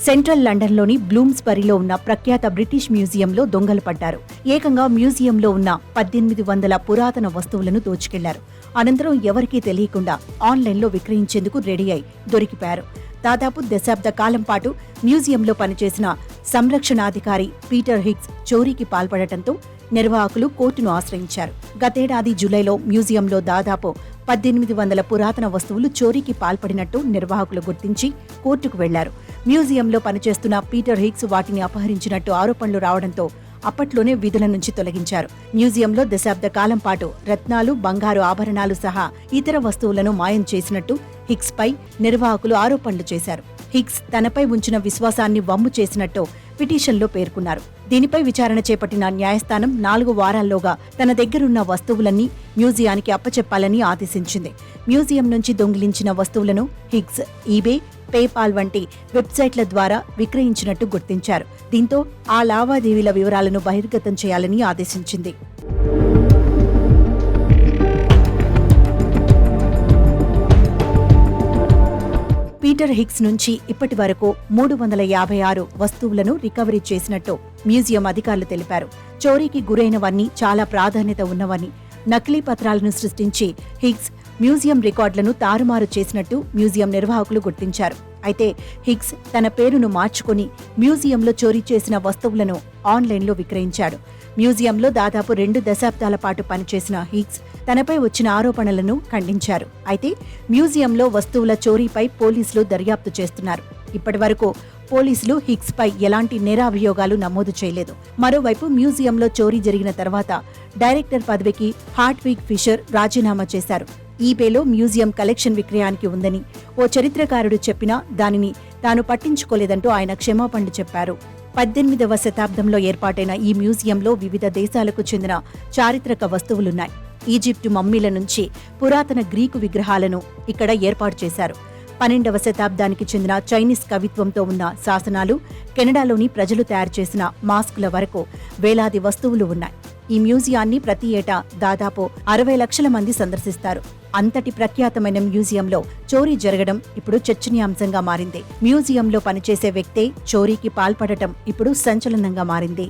Central లండన్లోని బ్లూమ్స్బరీలో ఉన్న ప్రఖ్యాత బ్రిటిష్ మ్యూజియంలో దొంగలు పడ్డారు. ఏకంగా మ్యూజియంలో ఉన్న 1800 పురాతన వస్తువులను దోచుకెళ్లారు. అనంతరం ఎవరికీ తెలియకుండా ఆన్లైన్లో విక్రయించేందుకు రెడీ అయి దొరికిపోయారు. దాదాపు దశాబ్ద కాలం పాటు మ్యూజియంలో పనిచేసిన సంరక్షణాధికారి పీటర్ హిగ్స్ చోరీకి పాల్పడటంతో నిర్వాహకులు కోర్టును ఆశ్రయించారు. గతేడాది జూలైలో మ్యూజియంలో దాదాపు 1800 పురాతన వస్తువులు చోరీకి పాల్పడినట్టు నిర్వాహకులు గుర్తించి కోర్టుకు వెళ్లారు. మ్యూజియంలో పనిచేస్తున్న పీటర్ హిగ్స్ వాటిని అపహరించినట్టు ఆరోపణలు రావడంతో అప్పట్లోనే విధుల నుంచి తొలగించారు. మ్యూజియంలో దశాబ్ద కాలం పాటు రత్నాలు, బంగారు ఆభరణాలు సహా ఇతర వస్తువులను మాయం చేసినట్టు హిగ్స్ పై నిర్వాహకులు ఆరోపణలు చేశారు. హిగ్స్ తనపై ఉంచిన విశ్వాసాన్ని వమ్ము చేసినట్టు పిటిషన్లో పేర్కొన్నారు. దీనిపై విచారణ చేపట్టిన న్యాయస్థానం 4 వారాల్లోగా తన దగ్గరున్న వస్తువులన్నీ మ్యూజియానికి అప్పచెప్పాలని ఆదేశించింది. మ్యూజియం నుంచి దొంగిలించిన వస్తువులను హిగ్స్ ఈబే, పేపాల్ వంటి వెబ్సైట్ల ద్వారా విక్రయించినట్టు గుర్తించారు. దీంతో ఆ లావాదేవీల వివరాలను బహిర్గతం చేయాలని ఆదేశించింది. పీటర్ హిగ్స్ నుంచి ఇప్పటి వరకు 356 వస్తువులను రికవరీ చేసినట్టు మ్యూజియం అధికారులు తెలిపారు. చోరీకి గురైనవన్నీ చాలా ప్రాధాన్యత ఉన్నవని, నకిలీ పత్రాలను సృష్టించి హిగ్స్ మ్యూజియం రికార్డులను తారుమారు చేసినట్టు మ్యూజియం నిర్వాహకులు గుర్తించారు. అయితే హిగ్స్ తన పేరును మార్చుకుని మ్యూజియంలో చోరీ చేసిన వస్తువులను ఆన్లైన్లో విక్రయించాడు. మ్యూజియంలో దాదాపు 2 దశాబ్దాల పాటు పనిచేసిన హిగ్స్ తనపై వచ్చిన ఆరోపణలను ఖండించారు. అయితే మ్యూజియంలో వస్తువుల చోరీపై పోలీసులు దర్యాప్తు చేస్తున్నారు. ఇప్పటివరకు పోలీసులు హిగ్స్ పై ఎలాంటి నేరాభియోగాలు నమోదు చేయలేదు. మరోవైపు మ్యూజియంలో చోరీ జరిగిన తర్వాత డైరెక్టర్ పదవికి హార్ట్విగ్ ఫిషర్ రాజీనామా చేశారు. ఈబేలో మ్యూజియం కలెక్షన్ విక్రయానికి ఉందని ఓ చరిత్రకారుడు చెప్పినా దానిని తాను పట్టించుకోలేదంటూ ఆయన క్షమాపణలు చెప్పారు. 18వ శతాబ్దంలో ఏర్పాటైన ఈ మ్యూజియంలో వివిధ దేశాలకు చెందిన చారిత్రక వస్తువులున్నాయి. ఈజిప్టు మమ్మీల నుంచి పురాతన గ్రీకు విగ్రహాలను ఇక్కడ ఏర్పాటు చేశారు. 12వ శతాబ్దానికి చెందిన చైనీస్ కవిత్వంతో ఉన్న శాసనాలు, కెనడాలోని ప్రజలు తయారు చేసిన మాస్కుల వరకు వేలాది వస్తువులు ఉన్నాయి. ఈ మ్యూజియాన్ని ప్రతి ఏటా దాదాపు 60 లక్షల మంది సందర్శిస్తారు. అంతటి ప్రఖ్యాతమైన మ్యూజియంలో చోరీ జరగడం ఇప్పుడు చర్చనీయాంశంగా మారింది. మ్యూజియంలో పనిచేసే వ్యక్తే చోరీకి పాల్పడటం ఇప్పుడు సంచలనంగా మారింది.